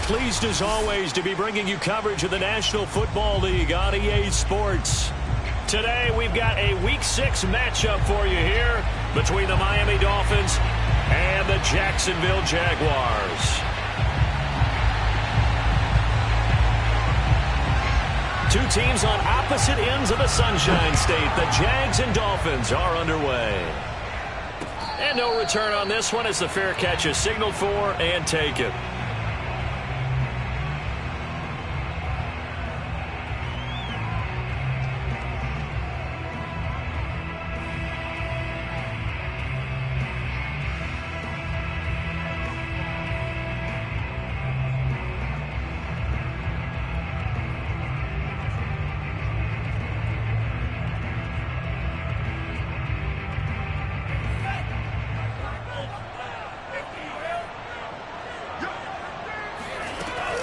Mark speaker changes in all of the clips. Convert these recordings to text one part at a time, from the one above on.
Speaker 1: pleased as always to be bringing you coverage of the National Football League on EA Sports. Today we've got a Week 6 matchup for you here between the Miami Dolphins and the Jacksonville Jaguars. Two teams on opposite ends of the Sunshine State. The Jags and Dolphins are underway. And no return on this one as the fair catch is signaled for and taken.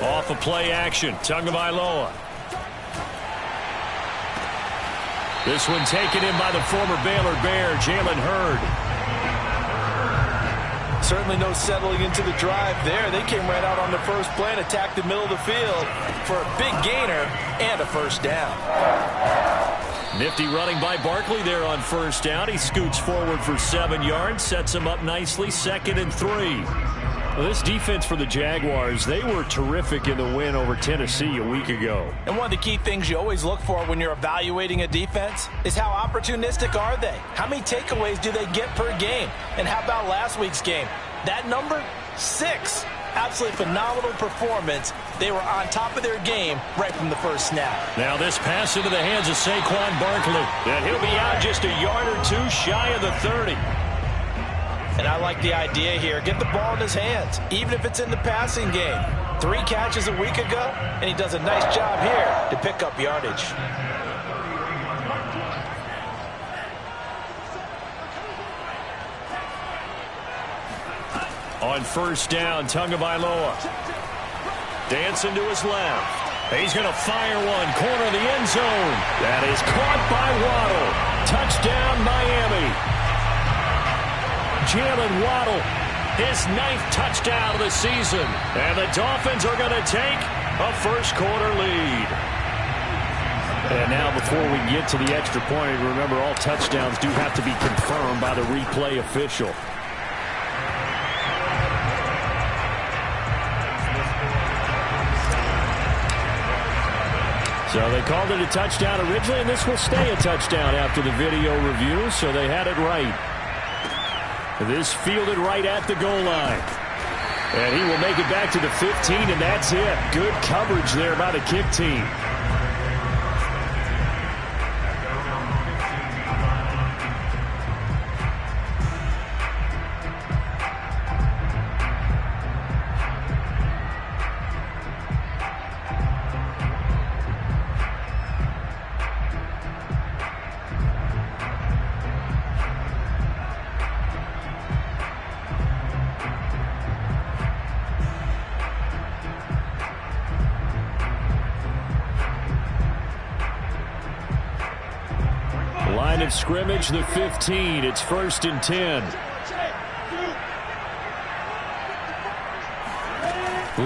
Speaker 1: Off of play action, Tagovailoa. This one taken in by the former Baylor Bear, Jalen Hurd.
Speaker 2: Certainly no settling into the drive there. They came right out on the first play and attacked the middle of the field for a big gainer and a first down.
Speaker 1: Nifty running by Barkley there on first down. He scoots forward for 7 yards, sets him up nicely, 2nd and 3. Well, this defense for the Jaguars, they were terrific in the win over Tennessee a week ago.
Speaker 2: And one of the key things you always look for when you're evaluating a defense is how opportunistic are they? How many takeaways do they get per game? And how about last week's game? That number, 6. Absolutely phenomenal performance. They were on top of their game right from the first snap.
Speaker 1: Now this pass into the hands of Saquon Barkley. And he'll be out just a yard or two shy of the 30.
Speaker 2: And I like the idea here. Get the ball in his hands, even if it's in the passing game. 3 catches a week ago, and he does a nice job here to pick up yardage.
Speaker 1: On first down, Tagovailoa. Dancing to his left. He's going to fire one, corner of the end zone. That is caught by Waddle. Touchdown, Miami. Jalen Waddle, his 9th touchdown of the season. And the Dolphins are going to take a first-quarter lead. And now before we get to the extra point, remember all touchdowns do have to be confirmed by the replay official. So they called it a touchdown originally, and this will stay a touchdown after the video review, so they had it right. This fielded right at the goal line. And he will make it back to the 15, and that's it. Good coverage there by the kick team. Line of scrimmage, the 15. It's 1st and 10.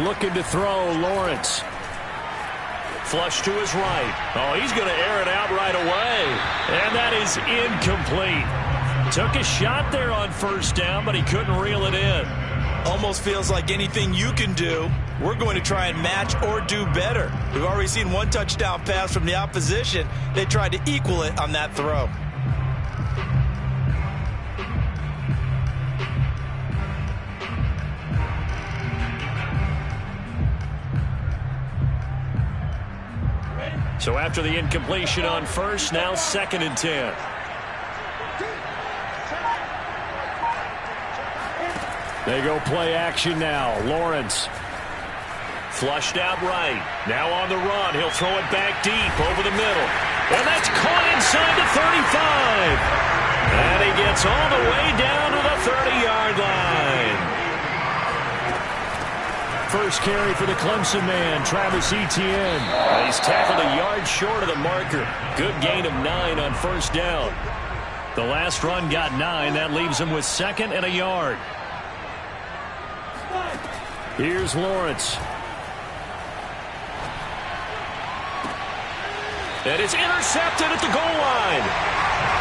Speaker 1: Looking to throw, Lawrence. Flush to his right. Oh, he's going to air it out right away. And that is incomplete. Took a shot there on first down, but he couldn't reel it in.
Speaker 2: Almost feels like anything you can do, we're going to try and match or do better. We've already seen 1 touchdown pass from the opposition. They tried to equal it on that throw.
Speaker 1: So after the incompletion on first, now 2nd and 10. They go play action now. Lawrence. Flushed out right. Now on the run. He'll throw it back deep over the middle. And that's caught inside the 35. And he gets all the way down to the 30-yard line. First carry for the Clemson man, Travis Etienne. He's tackled a yard short of the marker. Good gain of 9 on first down. The last run got 9. That leaves him with 2nd and a yard. Here's Lawrence. And it's intercepted at the goal line.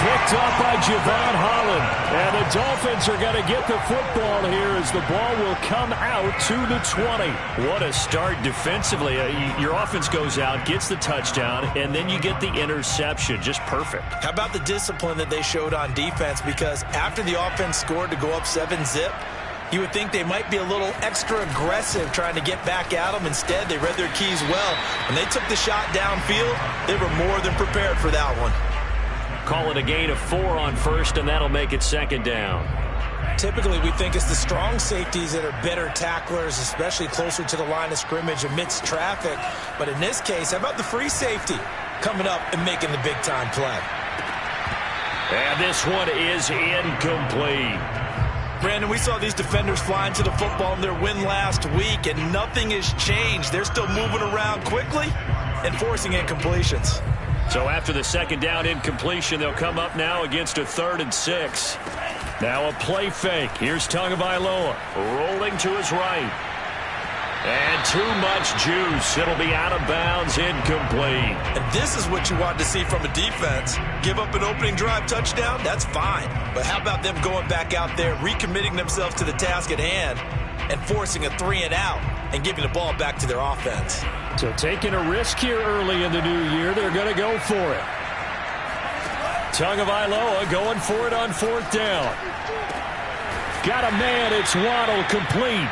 Speaker 1: Picked up by Javon Holland. And the Dolphins are going to get the football here as the ball will come out to the 20. What a start defensively. Your offense goes out, gets the touchdown, and then you get the interception. Just perfect.
Speaker 2: How about the discipline that they showed on defense? Because after the offense scored to go up 7-zip, you would think they might be a little extra aggressive trying to get back at them. Instead, they read their keys well. When they took the shot downfield, they were more than prepared for that one.
Speaker 1: Call it a gain of 4 on first, and that'll make it second down.
Speaker 2: Typically, we think it's the strong safeties that are better tacklers, especially closer to the line of scrimmage amidst traffic. But in this case, how about the free safety coming up and making the big-time play?
Speaker 1: And this one is incomplete.
Speaker 2: Brandon, we saw these defenders flying to the football in their win last week, and nothing has changed. They're still moving around quickly and forcing incompletions.
Speaker 1: So after the second down incompletion, they'll come up now against a 3rd and 6. Now a play fake. Here's Tagovailoa rolling to his right. And too much juice. It'll be out of bounds, incomplete.
Speaker 2: And this is what you want to see from a defense. Give up an opening drive touchdown, that's fine. But how about them going back out there, recommitting themselves to the task at hand, and forcing a 3-and-out and giving the ball back to their offense?
Speaker 1: So taking a risk here early in the new year, they're going to go for it. Tagovailoa going for it on 4th down. Got a man, it's Waddle, complete.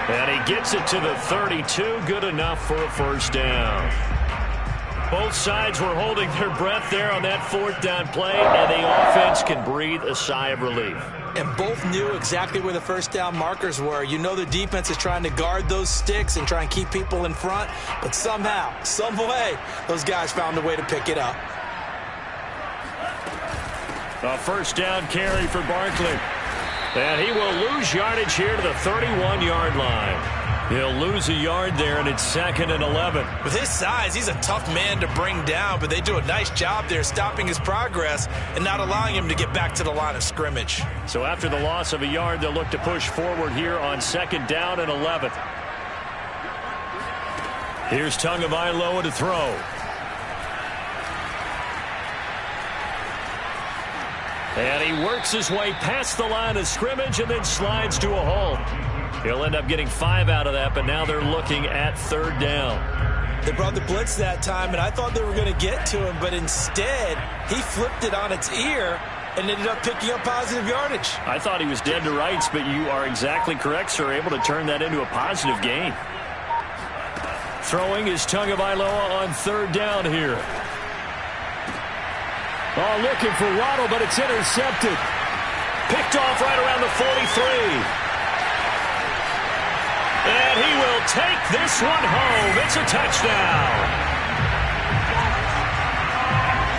Speaker 1: And he gets it to the 32, good enough for a first down. Both sides were holding their breath there on that 4th down play, and the offense can breathe a sigh of relief.
Speaker 2: And both knew exactly where the first down markers were. You know the defense is trying to guard those sticks and try and keep people in front, but somehow, some way, those guys found a way to pick it up.
Speaker 1: A first down carry for Barkley. And he will lose yardage here to the 31-yard line. He'll lose a yard there, and it's 2nd and 11.
Speaker 2: With his size, he's a tough man to bring down, but they do a nice job there stopping his progress and not allowing him to get back to the line of scrimmage.
Speaker 1: So after the loss of a yard, they'll look to push forward here on 2nd down and 11. Here's Tagovailoa to throw. And he works his way past the line of scrimmage and then slides to a halt. He'll end up getting 5 out of that, but now they're looking at 3rd down.
Speaker 2: They brought the blitz that time, and I thought they were going to get to him, but instead, he flipped it on its ear and ended up picking up positive yardage.
Speaker 1: I thought he was dead to rights, but you are exactly correct, sir, able to turn that into a positive gain. Throwing is Tagovailoa on 3rd down here. Oh, looking for Waddle, but it's intercepted. Picked off right around the 43. And he will take this one home. It's a touchdown.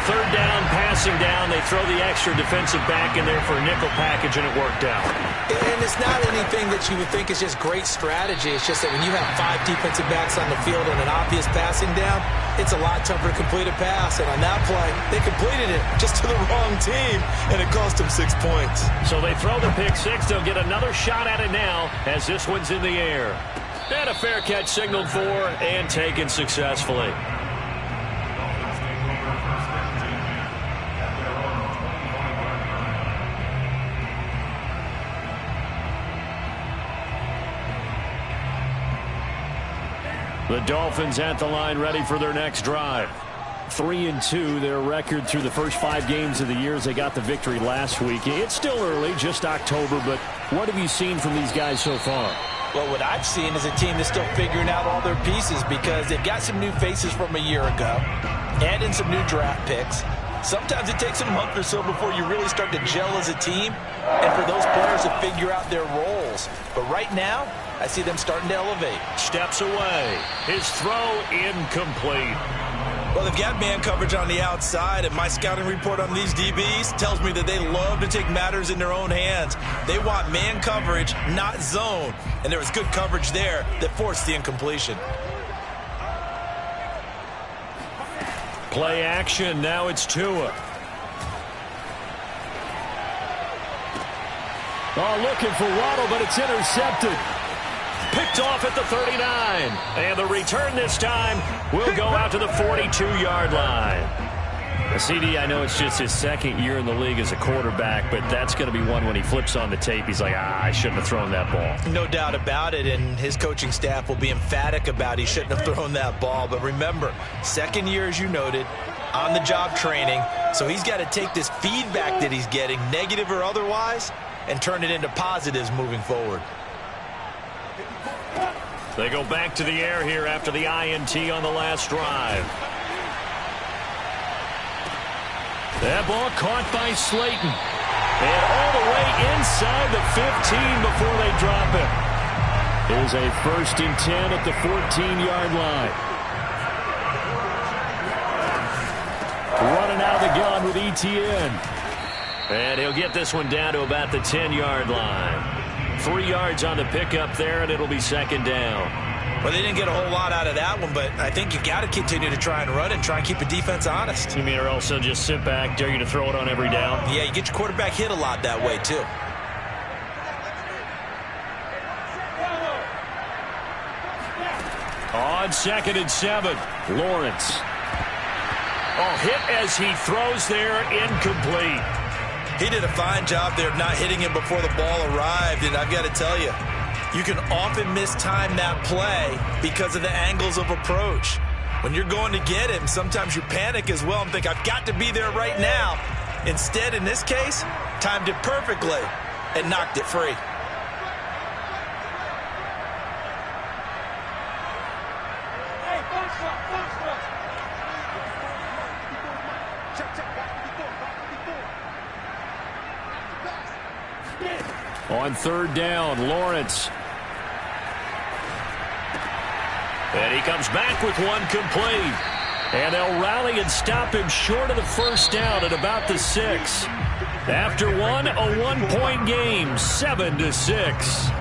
Speaker 1: 3rd down, passing down. They throw the extra defensive back in there for a nickel package, and it worked out.
Speaker 2: And it's not anything that you would think is just great strategy. It's just that when you have 5 defensive backs on the field and an obvious passing down, it's a lot tougher to complete a pass. And on that play, they completed it just to the wrong team, and it cost them 6 points.
Speaker 1: So they throw the pick 6. They'll get another shot at it now as this one's in the air. And a fair catch signaled for and taken successfully. The Dolphins at the line, ready for their next drive. 3-2, their record through the first 5 games of the year as they got the victory last week. It's still early, just October, but what have you seen from these guys so far?
Speaker 2: Well, what I've seen is a team that's still figuring out all their pieces because they've got some new faces from a year ago, add in some new draft picks. Sometimes it takes a month or so before you really start to gel as a team and for those players to figure out their roles. But right now, I see them starting to elevate.
Speaker 1: Steps away. His throw incomplete.
Speaker 2: Well, they've got man coverage on the outside, and my scouting report on these DBs tells me that they love to take matters in their own hands. They want man coverage, not zone. And there was good coverage there that forced the incompletion.
Speaker 1: Play action. Now it's Tua. Oh, looking for Waddle, but it's intercepted. Picked off at the 39. And the return this time will go out to the 42-yard line. CD, I know it's just his second year in the league as a quarterback, but that's going to be one when he flips on the tape, he's like, I shouldn't have thrown that ball.
Speaker 2: No doubt about it, and his coaching staff will be emphatic about he shouldn't have thrown that ball. But remember, second year, as you noted, on-the-job training, so he's got to take this feedback that he's getting, negative or otherwise, and turn it into positives moving forward.
Speaker 1: They go back to the air here after the INT on the last drive. That ball caught by Slayton. And all the way inside the 15 before they drop it. It is a 1st and 10 at the 14-yard line. Running out of the gun with ETN. And he'll get this one down to about the 10-yard line. 3 yards on the pickup there, and it'll be 2nd down.
Speaker 2: Well, they didn't get a whole lot out of that one, but I think you got to continue to try and run and try and keep the defense honest.
Speaker 1: You mean, or else they'll just sit back, dare you to throw it on every down?
Speaker 2: Yeah, you get your quarterback hit a lot that way, too.
Speaker 1: On 2nd and 7, Lawrence. Oh, hit as he throws there, incomplete.
Speaker 2: He did a fine job there of not hitting him before the ball arrived, and I've got to tell you, you can often mistime that play because of the angles of approach. When you're going to get him, sometimes you panic as well and think, I've got to be there right now. Instead, in this case, timed it perfectly and knocked it free.
Speaker 1: On 3rd down, Lawrence. And he comes back with one complete. And they'll rally and stop him short of the 1st down at about the 6. After one, a 1-point game, 7-6.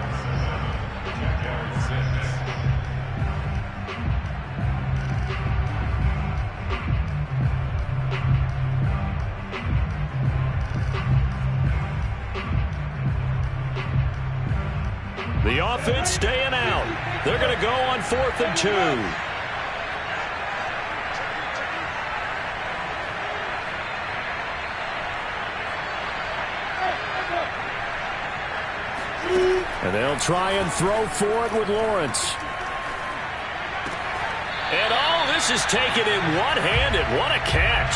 Speaker 1: The offense staying out. They're going to go on 4th and 2. And they'll try and throw for it with Lawrence. And this is taken in one-handed. What a catch.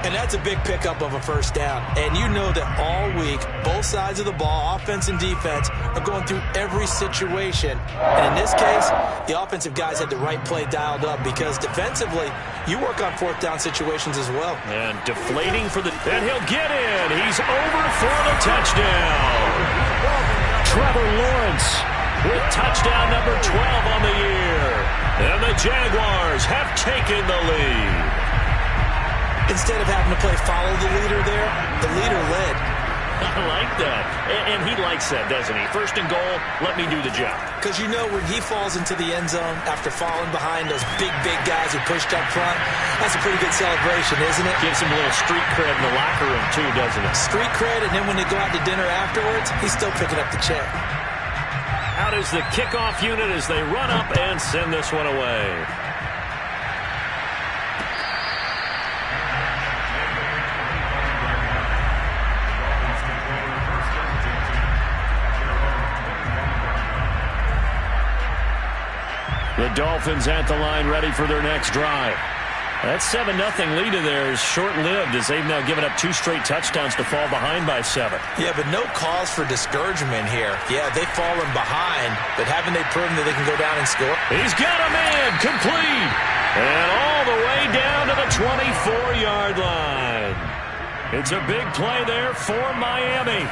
Speaker 2: And that's a big pickup of a 1st down. And you know that all week, both sides of the ball, offense and defense, are going through every situation. And in this case, the offensive guys had the right play dialed up because defensively, you work on 4th down situations as well.
Speaker 1: And deflating for the... And he'll get in. He's over for the touchdown. Trevor Lawrence with touchdown number 12 on the year. And the Jaguars have taken the lead.
Speaker 2: Instead of having to play follow the leader there, the leader led.
Speaker 1: I like that. And he likes that, doesn't he? 1st and goal, let me do the job.
Speaker 2: Because you know when he falls into the end zone after falling behind those big guys who pushed up front, that's a pretty good celebration, isn't it?
Speaker 1: Gives him a little street cred in the locker room, too, doesn't it?
Speaker 2: Street cred, and then when they go out to dinner afterwards, he's still picking up the check.
Speaker 1: Out is the kickoff unit as they run up and send this one away. The Dolphins at the line ready for their next drive. That 7-0 lead of theirs short-lived as they've now given up 2 straight touchdowns to fall behind by 7.
Speaker 2: Yeah, but no cause for discouragement here. Yeah, they've fallen behind, but haven't they proven that they can go down and score?
Speaker 1: He's got a man, complete, and all the way down to the 24-yard line. It's a big play there for Miami.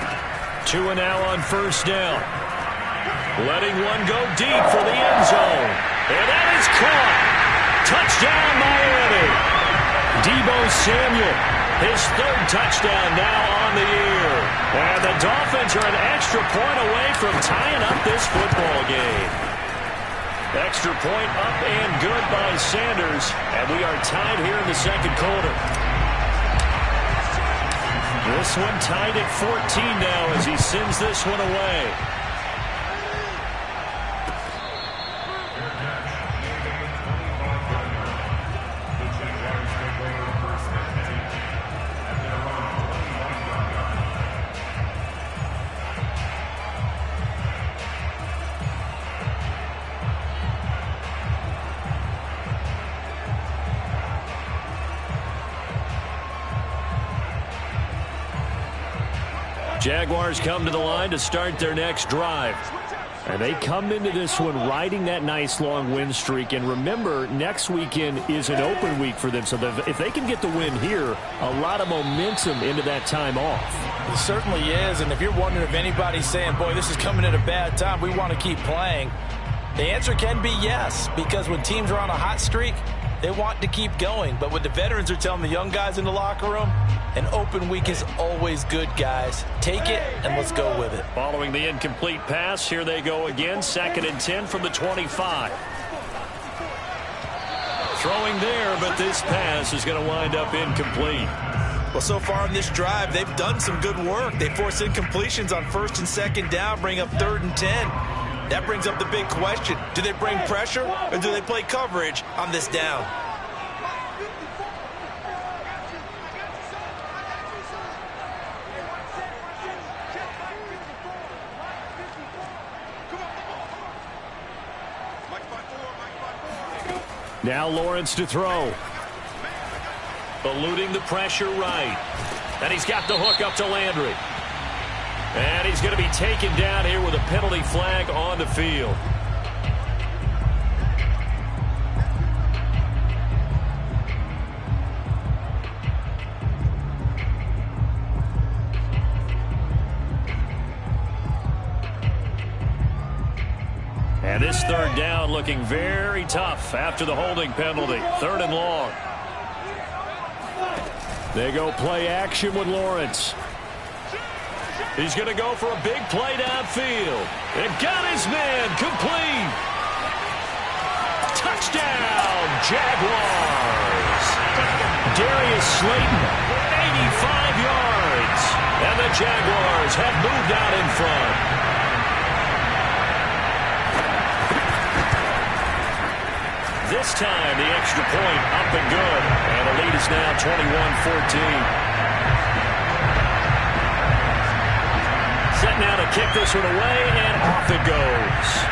Speaker 1: 2 and now on 1st down. Letting one go deep for the end zone. And that is caught. Touchdown, Miami. Deebo Samuel, his 3rd touchdown now on the year. And the Dolphins are an extra point away from tying up this football game. Extra point up and good by Sanders. And we are tied here in the 2nd quarter. This one tied at 14 now as he sends this one away. Jaguars come to the line to start their next drive. And they come into this one riding that nice long win streak. And remember, next weekend is an open week for them. So if they can get the win here, a lot of momentum into that time off.
Speaker 2: It certainly is. And if you're wondering if anybody's saying, boy, this is coming at a bad time, we want to keep playing, the answer can be yes. Because when teams are on a hot streak, they want to keep going. But what the veterans are telling the young guys in the locker room, an open week is always good, guys. Take it, and let's go with it.
Speaker 1: Following the incomplete pass, here they go again. 2nd and 10 from the 25. Throwing there, but this pass is going to wind up incomplete.
Speaker 2: Well, so far in this drive, they've done some good work. They force incompletions on 1st and 2nd down, bring up 3rd and 10. That brings up the big question. Do they bring pressure, or do they play coverage on this down?
Speaker 1: Now Lawrence to throw. Eluding the pressure right. And he's got the hook up to Landry. And he's going to be taken down here with a penalty flag on the field. And this 3rd down looking very tough after the holding penalty. 3rd and long. They go play action with Lawrence. He's going to go for a big play downfield. And got his man complete. Touchdown, Jaguars. Darius Slayton, 85 yards. And the Jaguars have moved out in front. This time, the extra point up and good. And the lead is now 21-14. Set now to kick this one away, and off it goes.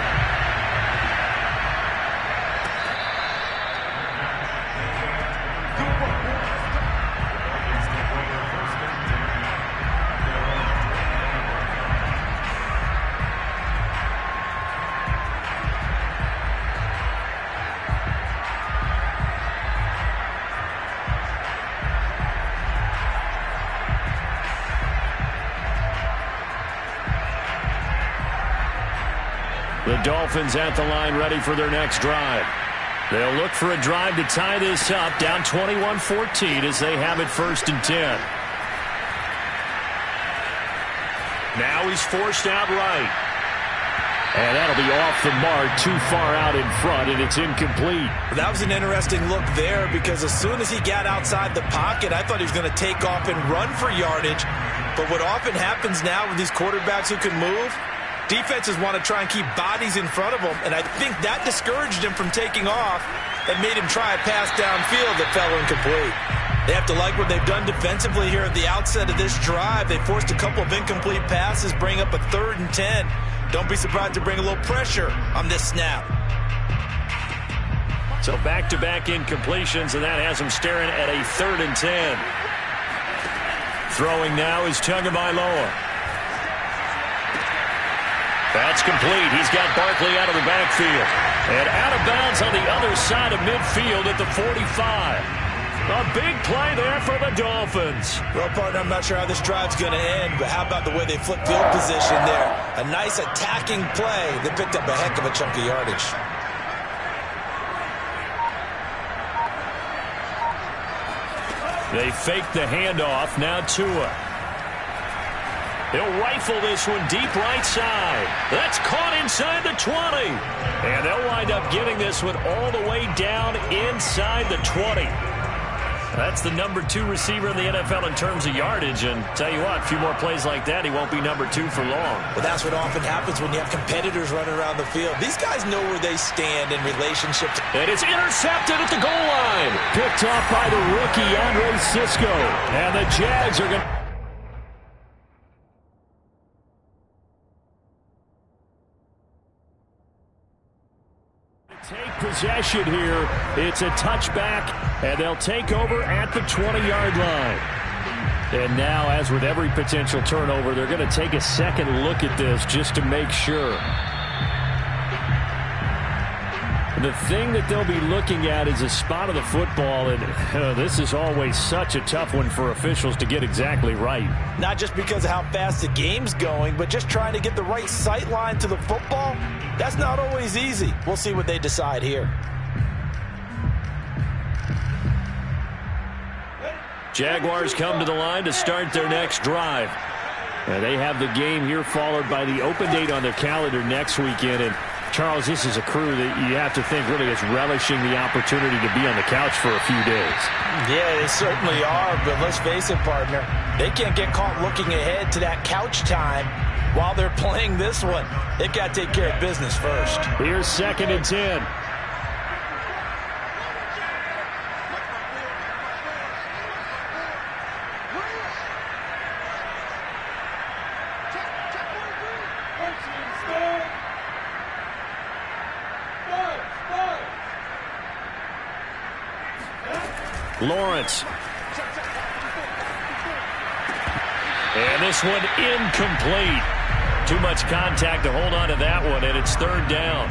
Speaker 1: The Dolphins at the line ready for their next drive. They'll look for a drive to tie this up, down 21-14 as they have it 1st and 10. Now he's forced out right. And that'll be off the mark, too far out in front, and it's incomplete.
Speaker 2: That was an interesting look there because as soon as he got outside the pocket, I thought he was going to take off and run for yardage. But what often happens now with these quarterbacks who can move, defenses want to try and keep bodies in front of them, and I think that discouraged him from taking off and made him try a pass downfield that fell incomplete. They have to like what they've done defensively here at the outset of this drive. They forced a couple of incomplete passes, bring up a 3rd and 10. Don't be surprised to bring a little pressure on this snap.
Speaker 1: So back-to-back incompletions, and that has him staring at a 3rd and 10. Throwing now is Tagovailoa. That's complete. He's got Barkley out of the backfield. And out of bounds on the other side of midfield at the 45. A big play there for the Dolphins.
Speaker 2: Well, partner, I'm not sure how this drive's going to end, but how about the way they flip field position there? A nice attacking play that picked up a heck of a chunk of yardage.
Speaker 1: They fake the handoff. Now Tua. He'll rifle this one deep right side. That's caught inside the 20. And they'll wind up getting this one all the way down inside the 20. That's the number 2 receiver in the NFL in terms of yardage. And tell you what, a few more plays like that, he won't be number 2 for long.
Speaker 2: Well, that's what often happens when you have competitors running around the field. These guys know where they stand in relationship.
Speaker 1: And it's intercepted at the goal line. Picked off by the rookie, Andre Cisco. And the Jags are going to... take possession here. It's a touchback, and they'll take over at the 20-yard line. And now, as with every potential turnover, they're going to take a second look at this just to make sure. The thing that they'll be looking at is a spot of the football, and this is always such a tough one for officials to get exactly right.
Speaker 2: Not just because of how fast the game's going, but just trying to get the right sight line to the football. That's not always easy. We'll see what they decide here.
Speaker 1: Jaguars come to the line to start their next drive. They have the game here followed by the open date on their calendar next weekend. And Charles, this is a crew that you have to think really is relishing the opportunity to be on the couch for a few days.
Speaker 2: Yeah, they certainly are, but let's face it, partner. They can't get caught looking ahead to that couch time while they're playing this one. They've got to take care of business first.
Speaker 1: Here's 2nd and 10. Lawrence. And this one incomplete. Too much contact to hold on to that one, and it's 3rd down.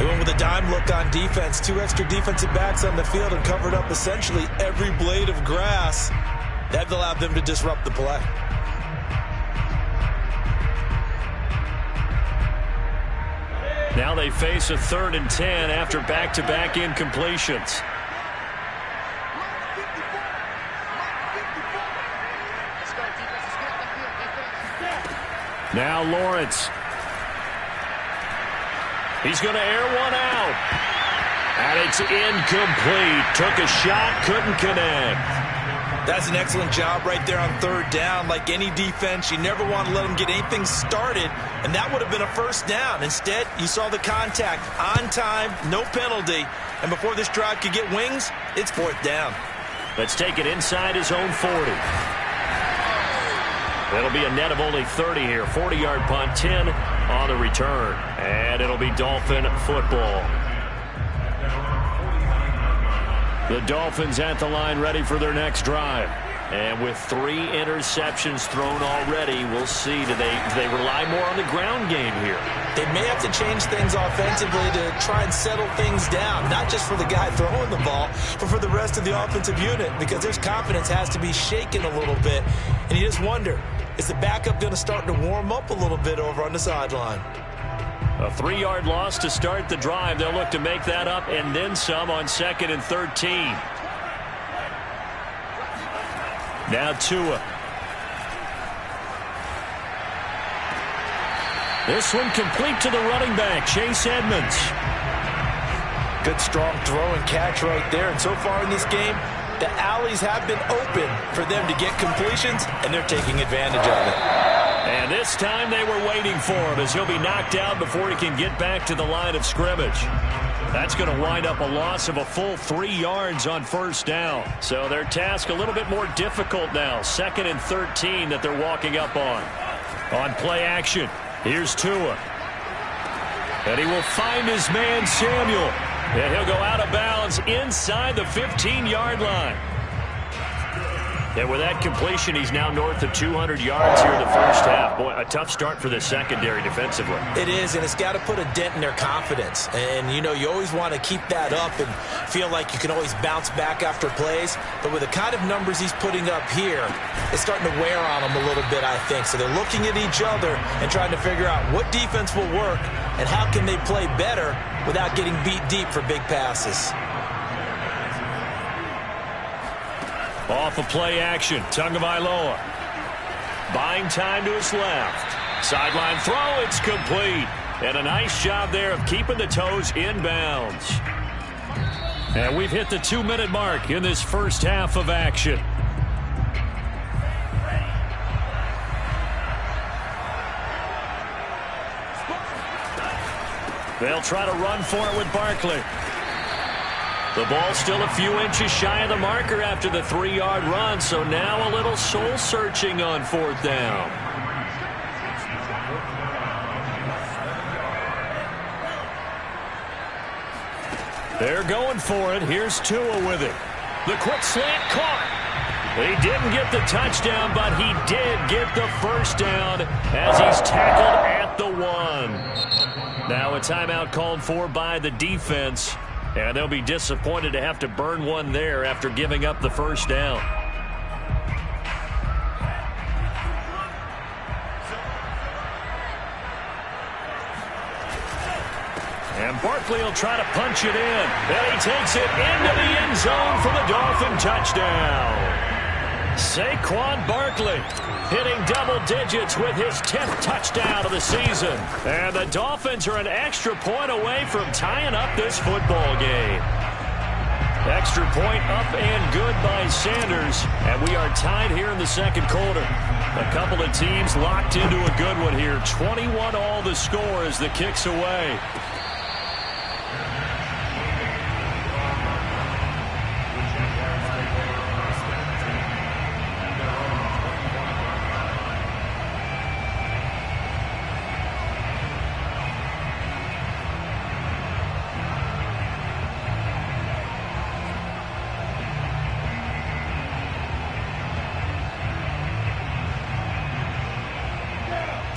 Speaker 2: They went with a dime look on defense. 2 extra defensive backs on the field and covered up essentially every blade of grass. That allowed them to disrupt the play.
Speaker 1: Now they face a 3rd and 10 after back-to-back incompletions. Now Lawrence. He's going to air one out. And it's incomplete. Took a shot, couldn't connect.
Speaker 2: That's an excellent job right there on 3rd down. Like any defense, you never want to let them get anything started, and that would have been a 1st down. Instead, you saw the contact on time, no penalty, and before this drive could get wings, it's 4th down.
Speaker 1: Let's take it inside his own 40. It'll be a net of only 30 here. 40-yard punt, 10 on the return. And it'll be Dolphin football. The Dolphins at the line ready for their next drive. And with 3 interceptions thrown already, we'll see. Do they rely more on the ground game here?
Speaker 2: They may have to change things offensively to try and settle things down, not just for the guy throwing the ball, but for the rest of the offensive unit, because their confidence has to be shaken a little bit. And you just wonder, is the backup going to start to warm up a little bit over on the sideline?
Speaker 1: A 3-yard loss to start the drive. They'll look to make that up and then some on 2nd and 13. Now Tua. This one complete to the running back, Chase Edmonds.
Speaker 2: Good strong throw and catch right there. And so far in this game, the alleys have been open for them to get completions, and they're taking advantage of it.
Speaker 1: And this time they were waiting for him as he'll be knocked out before he can get back to the line of scrimmage. That's going to wind up a loss of a full 3 yards on 1st down. So their task a little bit more difficult now. 2nd and 13 that they're walking up on. On play action, here's Tua. And he will find his man Samuel. And he'll go out of bounds inside the 15-yard line. And with that completion, he's now north of 200 yards here in the 1st half. Boy, a tough start for the secondary defensively.
Speaker 2: It is, and it's got to put a dent in their confidence. And, you know, you always want to keep that up and feel like you can always bounce back after plays. But with the kind of numbers he's putting up here, it's starting to wear on them a little bit, I think. So they're looking at each other and trying to figure out what defense will work and how can they play better without getting beat deep for big passes.
Speaker 1: Off of play action, Tagovailoa. Buying time to his left. Sideline throw, it's complete. And a nice job there of keeping the toes inbounds. And we've hit the 2-minute mark in this 1st half of action. They'll try to run for it with Barkley. The ball still a few inches shy of the marker after the 3-yard run, so now a little soul-searching on 4th down. They're going for it. Here's Tua with it. The quick slant caught. He didn't get the touchdown, but he did get the first down as he's tackled at the 1. Now a timeout called for by the defense, and they'll be disappointed to have to burn one there after giving up the first down. And Barkley will try to punch it in. And he takes it into the end zone for the Dolphin touchdown. Saquon Barkley hitting double digits with his 10th touchdown of the season. And the Dolphins are an extra point away from tying up this football game. Extra point up and good by Sanders. And we are tied here in the second quarter. A couple of teams locked into a good one here. 21 all the score as the kick's away.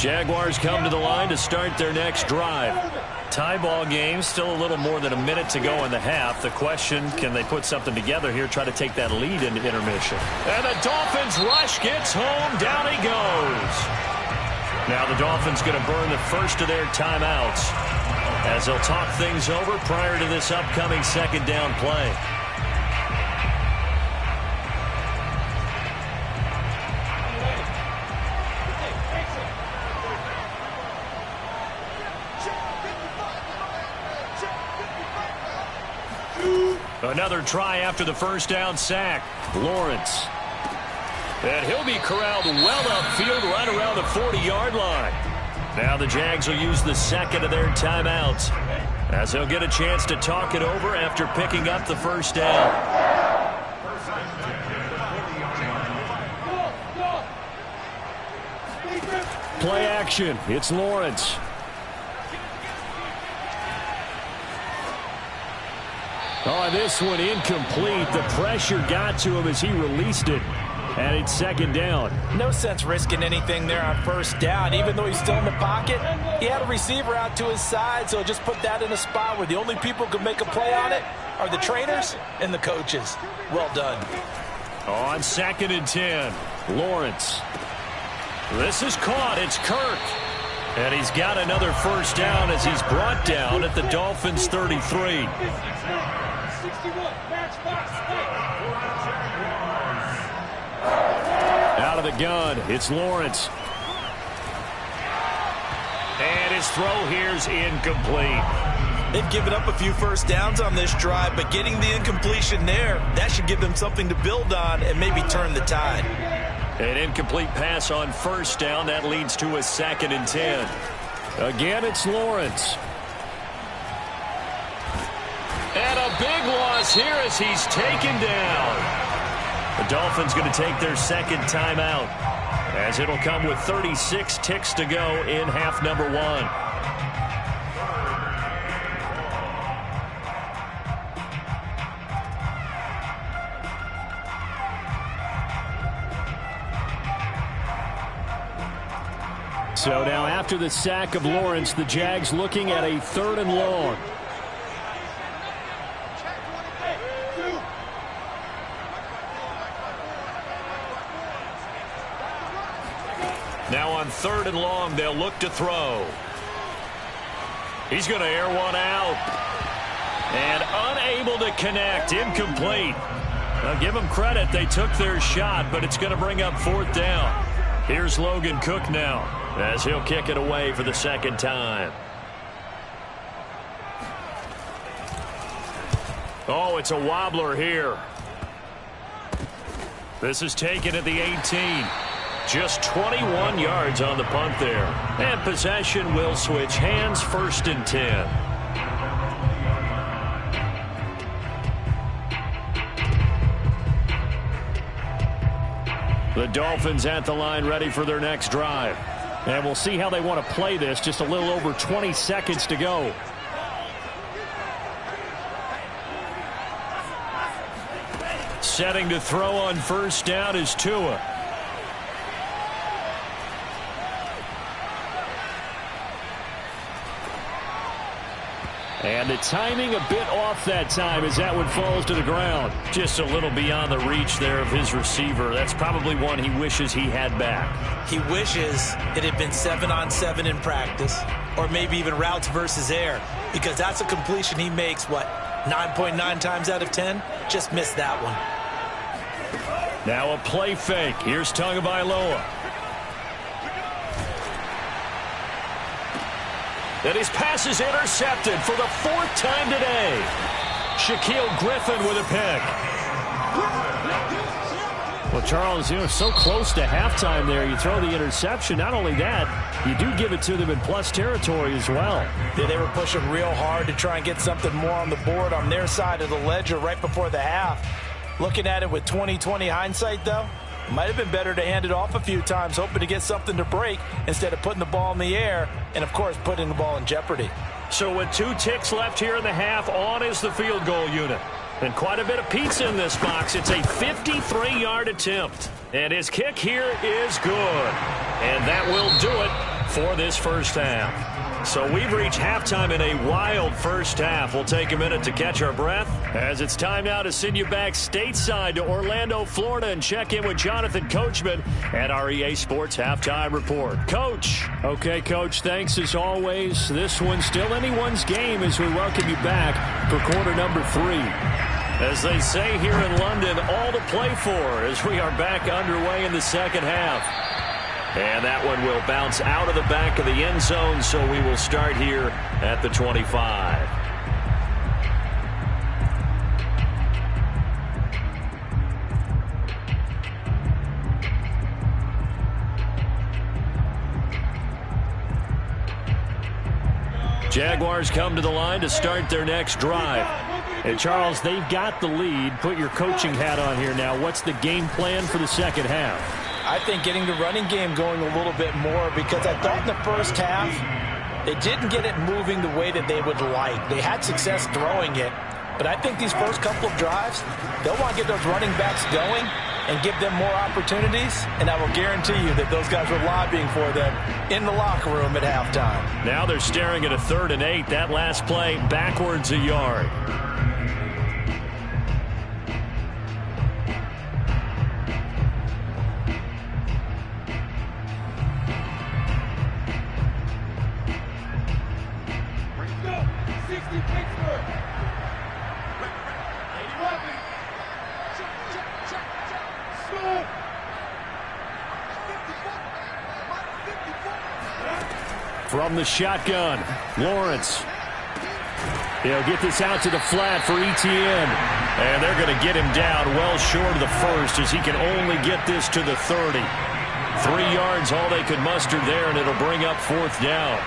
Speaker 1: Jaguars come to the line to start their next drive. Tie ball game, still a little more than a minute to go in the half. The question, can they put something together here, try to take that lead into intermission? And the Dolphins rush gets home, down he goes. Now the Dolphins going to burn the first of their timeouts as they'll talk things over prior to this upcoming second down play. Another try after the first down sack. Lawrence. And he'll be corralled well upfield right around the 40-yard line. Now the Jags will use the second of their timeouts as they'll get a chance to talk it over after picking up the first down. Play action. It's Lawrence. Oh, this one incomplete. The pressure got to him as he released it. And it's second down.
Speaker 2: No sense risking anything there on first down. Even though he's still in the pocket, he had a receiver out to his side, so just put that in a spot where the only people who can make a play on it are the trainers and the coaches. Well done.
Speaker 1: On 2nd and 10, Lawrence. This is caught. It's Kirk. And he's got another first down as he's brought down at the Dolphins' 33. Out of the gun, it's Lawrence. And his throw here's incomplete.
Speaker 2: They've given up a few first downs on this drive, but getting the incompletion there, that should give them something to build on and maybe turn the tide.
Speaker 1: An incomplete pass on first down. That leads to a 2nd and 10. Again, it's Lawrence. And a big loss here as he's taken down. The Dolphins going to take their second timeout as it'll come with 36 ticks to go in half number 1. So now after the sack of Lawrence, the Jags looking at a 3rd and long. Now on 3rd and long, they'll look to throw. He's going to air one out. And unable to connect, incomplete. Now give them credit, they took their shot, but it's going to bring up 4th down. Here's Logan Cook now, as he'll kick it away for the second time. Oh, it's a wobbler here. This is taken at the 18. Just 21 yards on the punt there. And possession will switch hands, 1st and 10. The Dolphins at the line ready for their next drive. And we'll see how they want to play this. Just a little over 20 seconds to go. Setting to throw on first down is Tua. And the timing a bit off that time as that one falls to the ground. Just a little beyond the reach there of his receiver. That's probably one he wishes he had back.
Speaker 2: He wishes it had been 7-on-7 in practice, or maybe even routes versus air, because that's a completion he makes, 9.9 times out of 10? Just missed that one.
Speaker 1: Now a play fake. Here's Tagovailoa. And his pass is intercepted for the 4th time today. Shaquille Griffin with a pick. Well, Charles, so close to halftime there. You throw the interception. Not only that, you do give it to them in plus territory as well.
Speaker 2: Yeah, they were pushing real hard to try and get something more on the board on their side of the ledger right before the half. Looking at it with 20/20 hindsight, though, might have been better to hand it off a few times, hoping to get something to break instead of putting the ball in the air and, of course, putting the ball in jeopardy.
Speaker 1: So with 2 ticks left here in the half, on is the field goal unit. And quite a bit of pizza in this box. It's a 53-yard attempt. And his kick here is good. And that will do it for this first half. So we've reached halftime in a wild first half. We'll take a minute to catch our breath as it's time now to send you back stateside to Orlando, Florida, and check in with Jonathan Coachman at our EA Sports Halftime Report. Coach. Okay, Coach, thanks as always. This one's still anyone's game as we welcome you back for quarter number 3. As they say here in London, all to play for as we are back underway in the second half. And that one will bounce out of the back of the end zone, so we will start here at the 25. Jaguars come to the line to start their next drive. And, Charles, they've got the lead. Put your coaching hat on here now. What's the game plan for the second half?
Speaker 2: I think getting the running game going a little bit more, because I thought in the first half they didn't get it moving the way that they would like. They had success throwing it, but I think these first couple of drives, they'll want to get those running backs going and give them more opportunities, and I will guarantee you that those guys were lobbying for them in the locker room at halftime.
Speaker 1: Now they're staring at a 3rd and 8. That last play backwards a yard. From the shotgun, Lawrence. He'll get this out to the flat for Etienne. And they're going to get him down well short of the first as he can only get this to the 30. 3 yards, all they could muster there, and it'll bring up 4th down.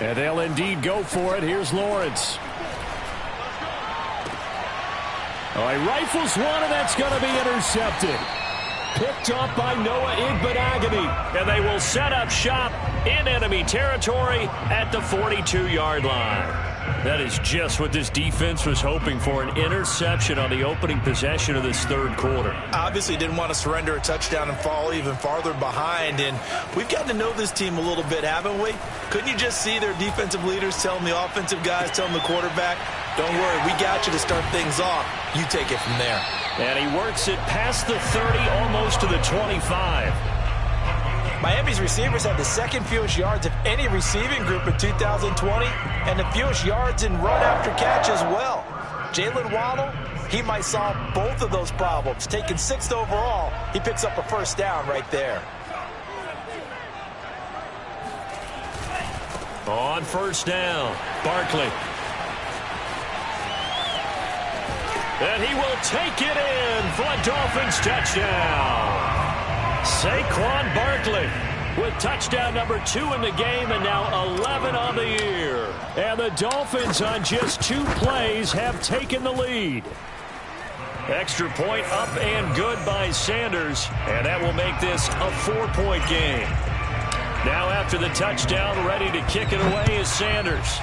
Speaker 1: And they'll indeed go for it. Here's Lawrence. Oh, he rifles one, and that's going to be intercepted. Picked up by Noah Igbenogany. And they will set up shop in enemy territory at the 42-yard line. That is just what this defense was hoping for, an interception on the opening possession of this 3rd quarter.
Speaker 2: Obviously didn't want to surrender a touchdown and fall even farther behind, and we've gotten to know this team a little bit, haven't we? Couldn't you just see their defensive leaders telling the offensive guys, telling the quarterback, don't worry, we got you to start things off. You take it from there.
Speaker 1: And he works it past the 30, almost to the 25.
Speaker 2: Miami's receivers had the 2nd fewest yards of any receiving group in 2020 and the fewest yards in run after catch as well. Jalen Waddle, he might solve both of those problems. Taking 6th overall, he picks up a 1st down right there.
Speaker 1: On 1st down, Barkley. And he will take it in for a Dolphins touchdown. Saquon Barkley with touchdown number 2 in the game, and now 11 on the year. And the Dolphins on just 2 plays have taken the lead. Extra point up and good by Sanders, and that will make this a 4-point game. Now after the touchdown, ready to kick it away is Sanders.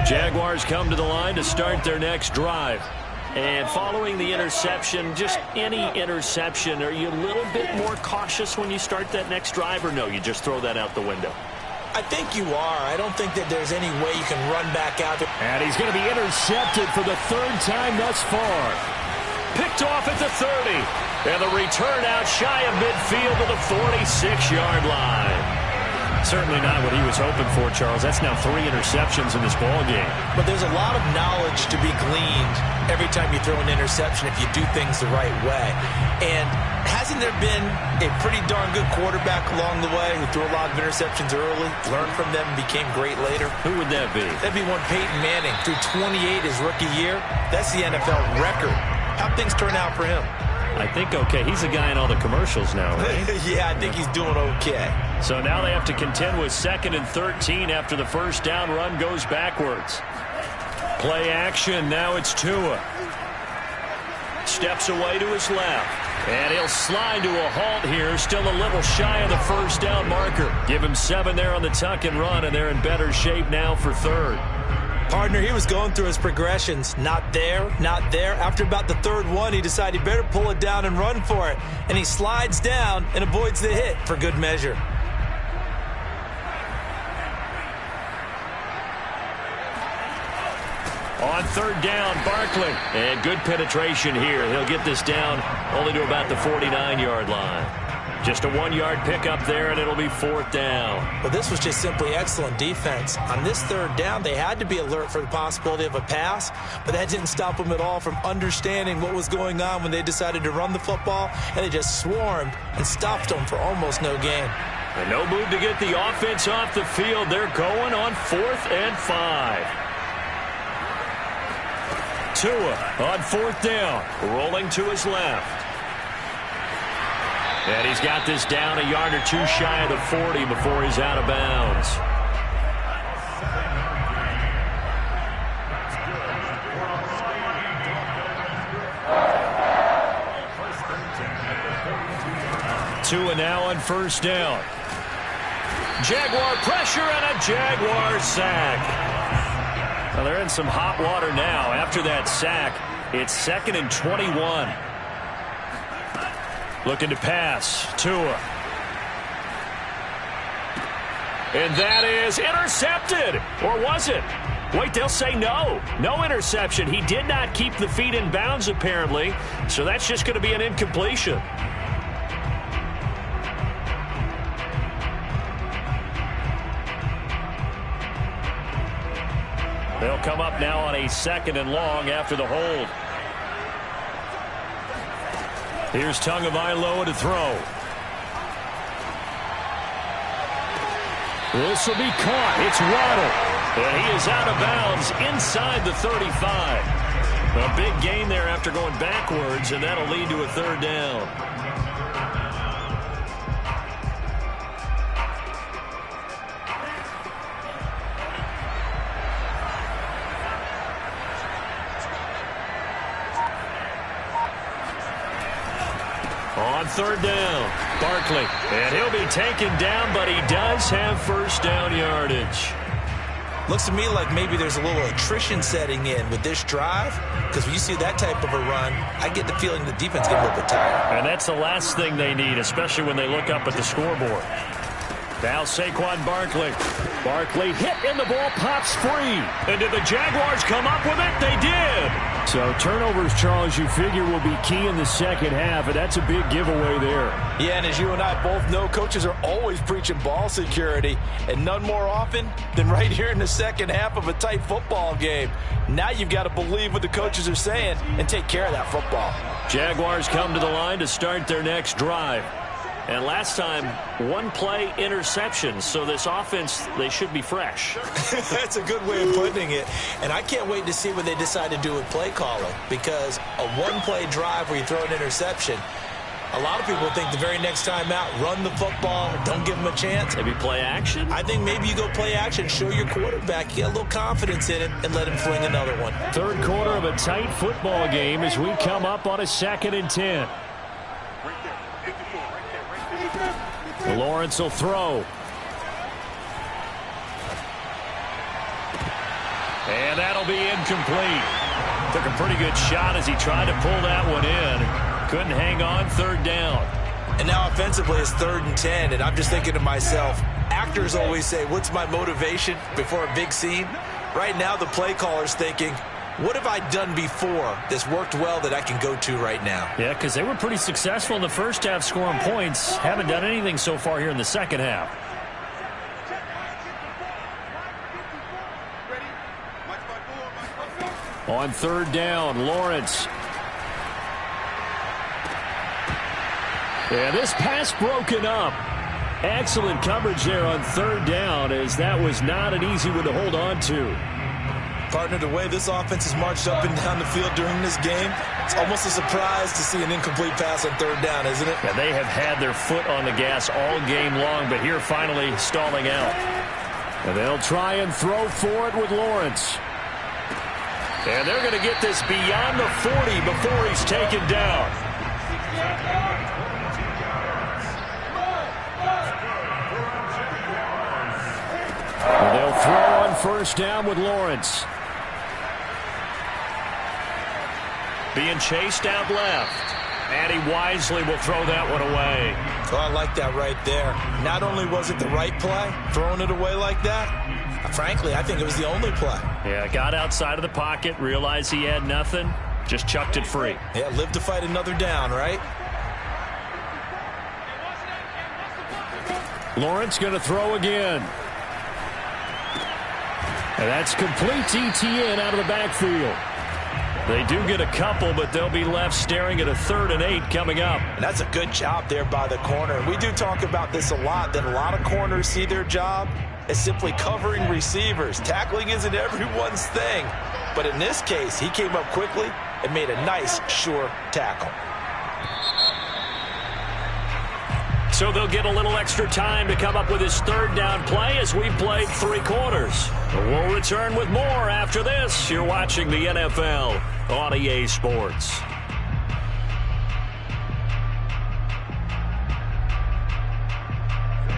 Speaker 1: Jaguars come to the line to start their next drive. And following the interception, just any interception, are you a little bit more cautious when you start that next drive, or no, you just throw that out the window?
Speaker 2: I think you are. I don't think that there's any way you can run back out there.
Speaker 1: And he's going to be intercepted for the third time thus far. Picked off at the 30. And the return out shy of midfield to the 46-yard line. Certainly not what he was hoping for, Charles. That's now 3 interceptions in this ball game.
Speaker 2: But there's a lot of knowledge to be gleaned every time you throw an interception if you do things the right way. And hasn't there been a pretty darn good quarterback along the way who threw a lot of interceptions early, learned from them, and became great later?
Speaker 1: Who would that be?
Speaker 2: That'd be one Peyton Manning. Threw 28 his rookie year. That's the NFL record. How'd things turn out for him?
Speaker 1: I think okay. He's a guy in all the commercials now, right?
Speaker 2: Yeah, I think he's doing okay.
Speaker 1: So now they have to contend with 2nd and 13 after the first down run goes backwards. Play action. Now it's Tua. Steps away to his left. And he'll slide to a halt here. Still a little shy of the first down marker. Give him 7 there on the tuck and run, and they're in better shape now for 3rd.
Speaker 2: Partner, he was going through his progressions. Not there, not there. After about the 3rd one, he decided he better pull it down and run for it. And he slides down and avoids the hit for good measure.
Speaker 1: On 3rd down, Barkley. And good penetration here. He'll get this down only to about the 49-yard line. Just a 1-yard pickup there, and it'll be 4th down.
Speaker 2: But this was just simply excellent defense. On this 3rd down, they had to be alert for the possibility of a pass, but that didn't stop them at all from understanding what was going on when they decided to run the football, and they just swarmed and stopped them for almost no gain.
Speaker 1: And no move to get the offense off the field. They're going on 4th and 5. Tua on 4th down, rolling to his left. And he's got this down a yard or 2 shy of the 40 before he's out of bounds. Tua now on 1st down. Jaguar pressure and a Jaguar sack. Well, they're in some hot water now. After that sack, it's 2nd and 21. Looking to pass. Tua. And that is intercepted. Or was it? Wait, they'll say no. No interception. He did not keep the feet in bounds, apparently. So that's just going to be an incompletion. They'll come up now on a 2nd and long after the hold. Here's Tagovailoa to throw. This will be caught. It's Waddle. And he is out of bounds inside the 35. A big gain there after going backwards, and that'll lead to a 3rd down. On 3rd down, Barkley. And he'll be taken down, but he does have 1st down yardage.
Speaker 2: Looks to me like maybe there's a little attrition setting in with this drive, because when you see that type of a run, I get the feeling the defense gets a little bit tired.
Speaker 1: And that's the last thing they need, especially when they look up at the scoreboard. Now Saquon Barkley. Barkley hit and the ball pops free. And did the Jaguars come up with it? They did. So turnovers, Charles, you figure will be key in the 2nd half, and that's a big giveaway there.
Speaker 2: Yeah, and as you and I both know, coaches are always preaching ball security, and none more often than right here in the 2nd half of a tight football game. Now you've got to believe what the coaches are saying and take care of that football.
Speaker 1: Jaguars come to the line to start their next drive. And last time, one play interception. So this offense, they should be fresh.
Speaker 2: That's a good way of putting it. And I can't wait to see what they decide to do with play calling, because a one-play drive where you throw an interception, a lot of people think the very next time out, run the football, don't give them a chance.
Speaker 1: Maybe play action?
Speaker 2: I think maybe you go play action, show your quarterback, get a little confidence in him, and let him fling another one.
Speaker 1: Third quarter of a tight football game as we come up on a 2nd and 10. Lawrence will throw. And that'll be incomplete. Took a pretty good shot as he tried to pull that one in. Couldn't hang on, 3rd down.
Speaker 2: And now offensively it's 3rd and 10, and I'm just thinking to myself, actors always say, what's my motivation before a big scene? Right now the play caller's thinking, what have I done before that's worked well that I can go to right now?
Speaker 1: Yeah, because they were pretty successful in the first half scoring points. Haven't done anything so far here in the second half. On 3rd down, Lawrence. Yeah, this pass broken up. Excellent coverage there on 3rd down, as that was not an easy one to hold on to.
Speaker 2: Partner, the way this offense has marched up and down the field during this game, it's almost a surprise to see an incomplete pass on 3rd down, isn't it?
Speaker 1: Yeah, they have had their foot on the gas all game long, but here finally stalling out. And they'll try and throw for it with Lawrence. And they're going to get this beyond the 40 before he's taken down. And they'll throw on 1st down with Lawrence. Being chased out left. And he wisely will throw that one away.
Speaker 2: Oh, I like that right there. Not only was it the right play, throwing it away like that, frankly, I think it was the only play.
Speaker 1: Yeah, got outside of the pocket, realized he had nothing, just chucked it free.
Speaker 2: Yeah, live to fight another down, right?
Speaker 1: Lawrence going to throw again. And that's complete ETN out of the backfield. They do get a couple, but they'll be left staring at a 3rd and 8 coming up.
Speaker 2: And that's a good job there by the corner. We do talk about this a lot, that a lot of corners see their job as simply covering receivers. Tackling isn't everyone's thing. But in this case, he came up quickly and made a nice, sure tackle.
Speaker 1: So they'll get a little extra time to come up with his 3rd down play as we've played 3 quarters. We'll return with more after this. You're watching the NFL on EA Sports.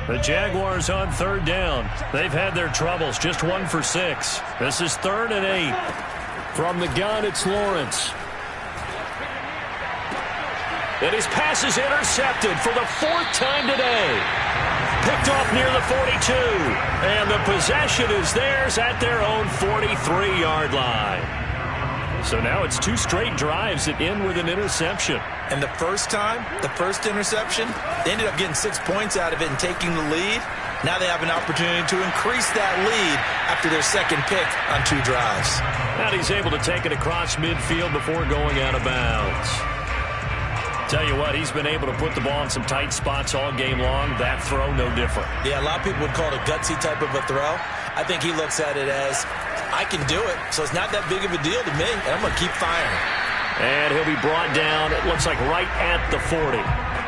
Speaker 1: The Jaguars on 3rd down. They've had their troubles, just 1 for 6. This is 3rd and 8. From the gun, it's Lawrence. And his pass is intercepted for the 4th time today. Picked off near the 42. And the possession is theirs at their own 43-yard line. So now it's 2 straight drives that end with an interception.
Speaker 2: And the first time, the first interception, they ended up getting 6 points out of it and taking the lead. Now they have an opportunity to increase that lead after their 2nd pick on 2 drives.
Speaker 1: Now he's able to take it across midfield before going out of bounds. Tell you what, he's been able to put the ball in some tight spots all game long. That throw, no different.
Speaker 2: Yeah, a lot of people would call it a gutsy type of a throw. I think he looks at it as, I can do it, so it's not that big of a deal to me, and I'm going to keep firing.
Speaker 1: And he'll be brought down, it looks like right at the 40.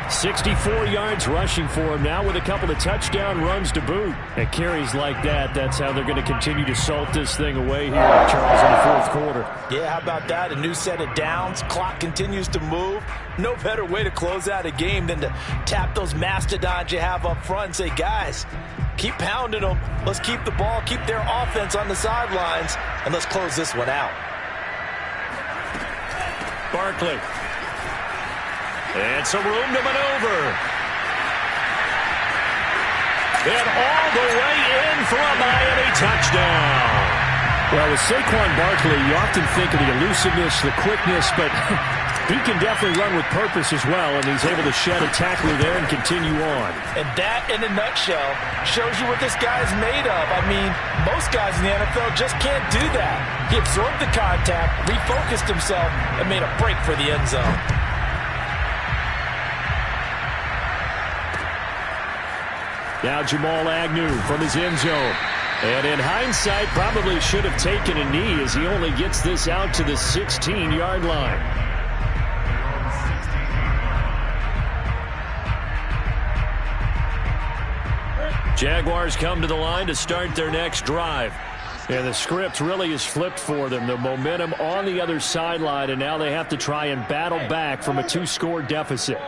Speaker 1: 64 yards rushing for him now with a couple of touchdown runs to boot. And carries like that, that's how they're going to continue to salt this thing away here, Charles, in the 4th quarter.
Speaker 2: Yeah, how about that? A new set of downs. Clock continues to move. No better way to close out a game than to tap those mastodons you have up front and say, guys, keep pounding them. Let's keep the ball, keep their offense on the sidelines, and let's close this one out.
Speaker 1: Barkley. And some room to maneuver. And all the way in for a Miami touchdown. Well, with Saquon Barkley, you often think of the elusiveness, the quickness, but he can definitely run with purpose as well, and he's able to shed a tackler there and continue on.
Speaker 2: And that, in a nutshell, shows you what this guy is made of. I mean, most guys in the NFL just can't do that. He absorbed the contact, refocused himself, and made a break for the end zone.
Speaker 1: Now Jamal Agnew from his end zone. And in hindsight, probably should have taken a knee as he only gets this out to the 16-yard line. Jaguars come to the line to start their next drive. And the script really is flipped for them. The momentum on the other sideline, and now they have to try and battle back from a 2-score deficit.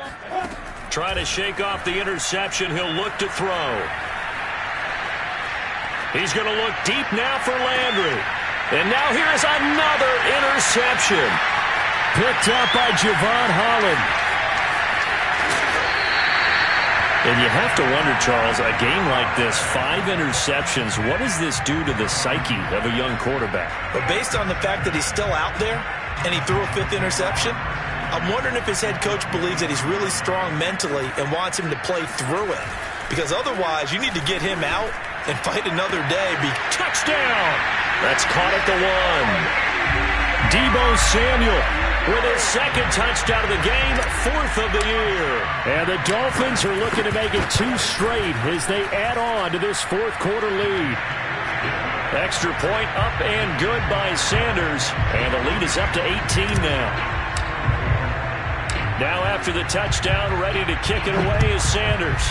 Speaker 1: Trying to shake off the interception. He'll look to throw. He's going to look deep now for Landry. And now here's another interception. Picked up by Javon Holland. And you have to wonder, Charles, a game like this, 5 interceptions, what does this do to the psyche of a young quarterback?
Speaker 2: But based on the fact that he's still out there and he threw a 5th interception, I'm wondering if his head coach believes that he's really strong mentally and wants him to play through it. Because otherwise, you need to get him out and fight another day.
Speaker 1: Touchdown! That's caught at the 1. Deebo Samuel with his 2nd touchdown of the game, 4th of the year. And the Dolphins are looking to make it 2 straight as they add on to this 4th quarter lead. Extra point up and good by Sanders. And the lead is up to 18 now. Now after the touchdown, ready to kick it away is Sanders.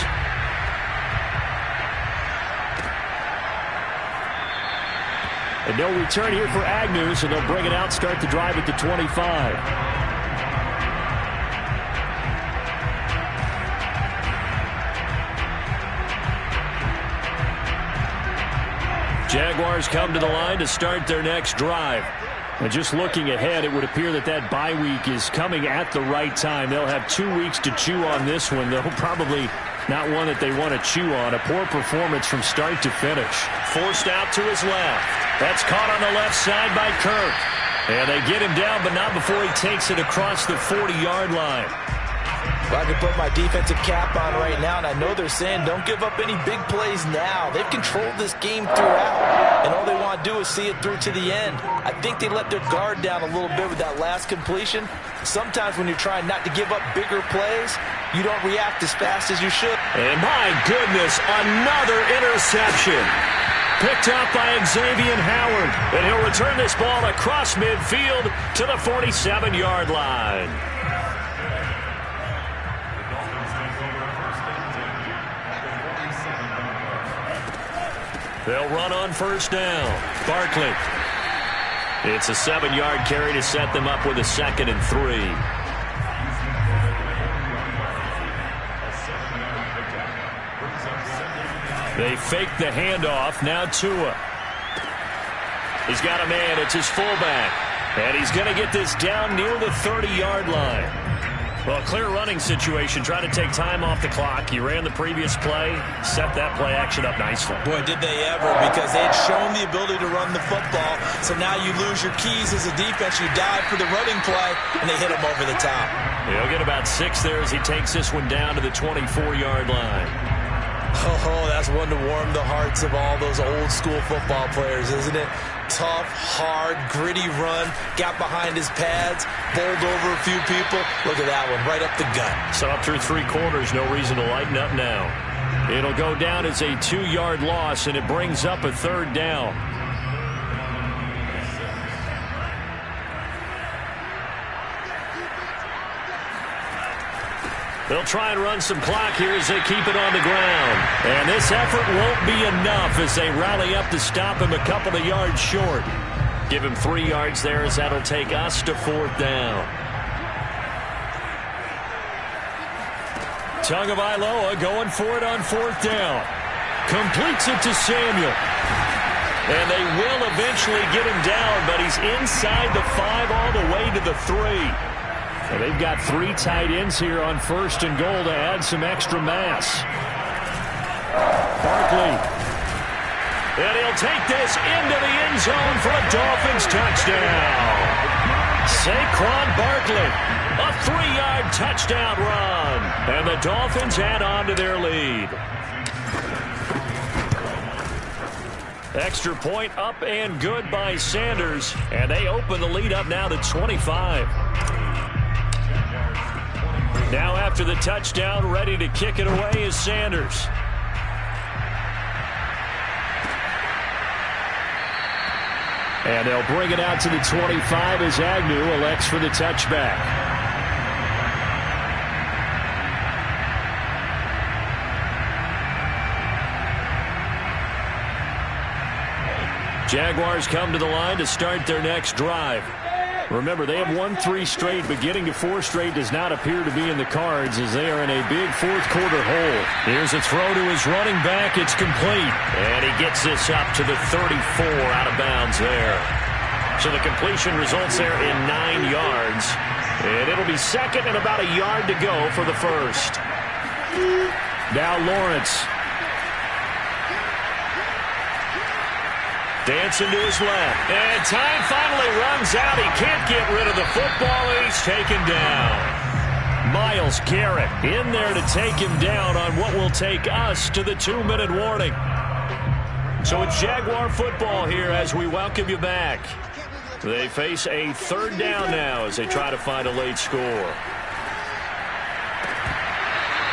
Speaker 1: And no return here for Agnew, so they'll bring it out, start the drive at the 25. Jaguars come to the line to start their next drive. And just looking ahead, it would appear that that bye week is coming at the right time. They'll have 2 weeks to chew on this one, though probably not one that they want to chew on. A poor performance from start to finish. Forced out to his left. That's caught on the left side by Kirk. And they get him down, but not before he takes it across the 40-yard line.
Speaker 2: Well, I can put my defensive cap on right now, and I know they're saying don't give up any big plays now. They've controlled this game throughout, and all they want to do is see it through to the end. I think they let their guard down a little bit with that last completion. Sometimes when you're trying not to give up bigger plays, you don't react as fast as you should.
Speaker 1: And my goodness, another interception. Picked up by Xavier Howard, and he'll return this ball across midfield to the 47-yard line. They'll run on first down. Barkley. It's a 7-yard carry to set them up with a 2nd and 3. They fake the handoff. Now Tua. He's got a man. It's his fullback. And he's going to get this down near the 30-yard line. Well, clear running situation. Trying to take time off the clock. He ran the previous play. Set that play action up nicely.
Speaker 2: Boy, did they ever, because they had shown the ability to run the football. So now you lose your keys as a defense. You dive for the running play, and they hit him over the top.
Speaker 1: He'll get about 6 there as he takes this one down to the 24-yard line.
Speaker 2: Oh, that's one to warm the hearts of all those old-school football players, isn't it? Tough, hard, gritty run. Got behind his pads, bowled over a few people. Look at that one, right up the gut.
Speaker 1: So up through 3 quarters, no reason to lighten up now. It'll go down as a 2-yard loss, and it brings up a 3rd down. They'll try and run some clock here as they keep it on the ground. And this effort won't be enough as they rally up to stop him a couple of yards short. Give him 3 yards there as that'll take us to 4th down. Tagovailoa going for it on 4th down. Completes it to Samuel. And they will eventually get him down, but he's inside the 5 all the way to the 3. And they've got 3 tight ends here on 1st and goal to add some extra mass. Barkley. And he'll take this into the end zone for a Dolphins touchdown. Saquon Barkley. A 3-yard touchdown run. And the Dolphins add on to their lead. Extra point up and good by Sanders. And they open the lead up now to 25. Now after the touchdown, ready to kick it away is Sanders. And they'll bring it out to the 25 as Agnew elects for the touchback. Jaguars come to the line to start their next drive. Remember, they have won 3 straight, but getting to 4 straight does not appear to be in the cards as they are in a big fourth-quarter hole. Here's a throw to his running back. It's complete. And he gets this up to the 34 out of bounds there. So the completion results there in 9 yards. And it'll be second and about a yard to go for the first. Now Lawrence. Dancing to his left. And time finally runs out. He can't get rid of the football, and he's taken down. Myles Garrett in there to take him down on what will take us to the 2-minute warning. So it's Jaguar football here as we welcome you back. They face a third down now as they try to find a late score.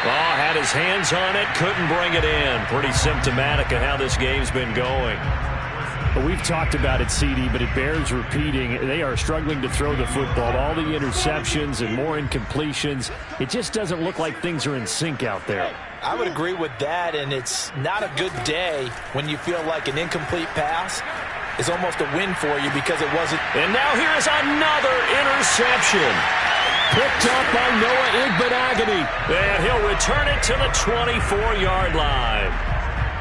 Speaker 1: Oh, had his hands on it, couldn't bring it in. Pretty symptomatic of how this game's been going. We've talked about it, CD, but it bears repeating. They are struggling to throw the football. All the interceptions and more incompletions. It just doesn't look like things are in sync out there.
Speaker 2: I would agree with that, and it's not a good day when you feel like an incomplete pass is almost a win for you because it wasn't.
Speaker 1: And now here's another interception. Picked up by Noah Igbenogany. And he'll return it to the 24-yard line.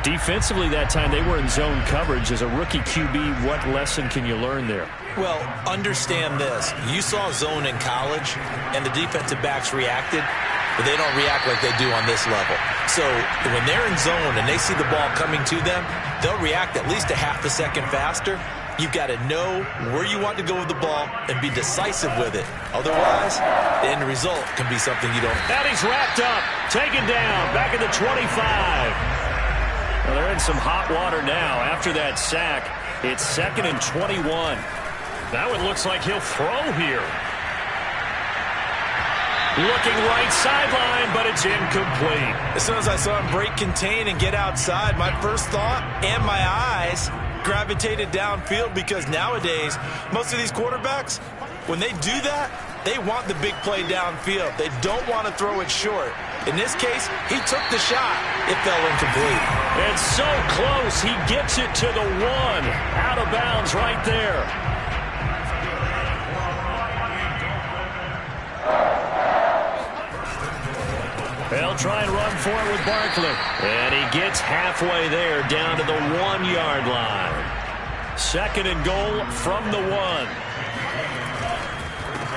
Speaker 1: Defensively that time, they were in zone coverage. As a rookie QB, what lesson can you learn there?
Speaker 2: Well, understand this. You saw zone in college, and the defensive backs reacted, but they don't react like they do on this level. So when they're in zone and they see the ball coming to them, they'll react at least a half a second faster. You've got to know where you want to go with the ball and be decisive with it. Otherwise, the end result can be something you don't.
Speaker 1: And he's wrapped up, taken down, back at the 25. Well, they're in some hot water now. After that sack, it's 2nd and 21. That one looks like he'll throw here. Looking right sideline, but it's incomplete.
Speaker 2: As soon as I saw him break contain and get outside, my first thought and my eyes gravitated downfield because nowadays, most of these quarterbacks, when they do that, they want the big play downfield. They don't want to throw it short. In this case, he took the shot. It fell incomplete.
Speaker 1: And so close, he gets it to the 1. Out of bounds right there. They'll try and run for it with Barkley. And he gets halfway there, down to the 1-yard line. 2nd and goal from the 1.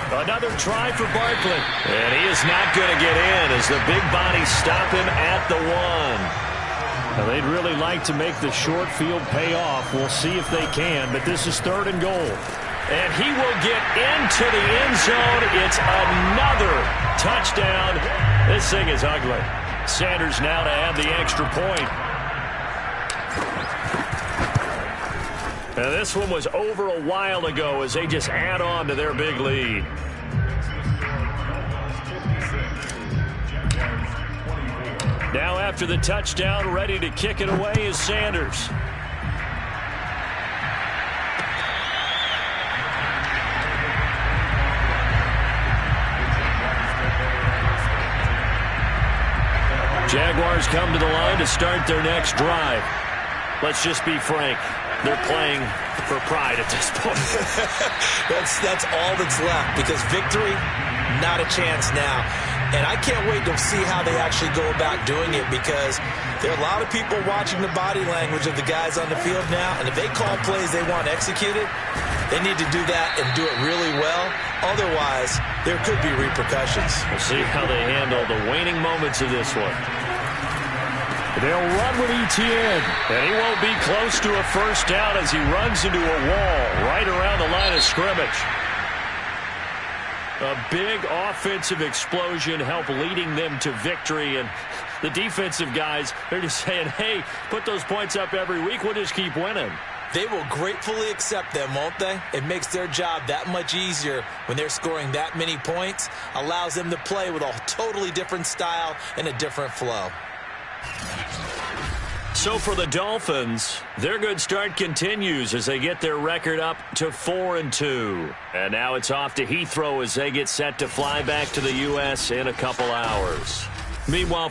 Speaker 1: Another try for Barkley. And he is not going to get in as the big bodies stop him at the 1. Now, they'd really like to make the short field pay off. We'll see if they can, but this is 3rd and goal. And he will get into the end zone. It's another touchdown. This thing is ugly. Sanders now to add the extra point. Now, this one was over a while ago as they just add on to their big lead. Now after the touchdown, ready to kick it away is Sanders. Jaguars come to the line to start their next drive. Let's just be frank. They're playing for pride at this point.
Speaker 2: That's all that's left because victory, not a chance now. And I can't wait to see how they actually go about doing it because there are a lot of people watching the body language of the guys on the field now. And if they call plays they want executed, they need to do that and do it really well. Otherwise, there could be repercussions.
Speaker 1: We'll see how they handle the waning moments of this one. They'll run with Etienne, and he won't be close to a first down as he runs into a wall right around the line of scrimmage. A big offensive explosion helped leading them to victory, and the defensive guys, they're just saying, hey, put those points up every week, we'll just keep winning.
Speaker 2: They will gratefully accept them, won't they? It makes their job that much easier when they're scoring that many points, allows them to play with a totally different style and a different flow.
Speaker 1: So for the Dolphins, their good start continues as they get their record up to 4-2. And now it's off to Heathrow as they get set to fly back to the U.S. in a couple hours. Meanwhile,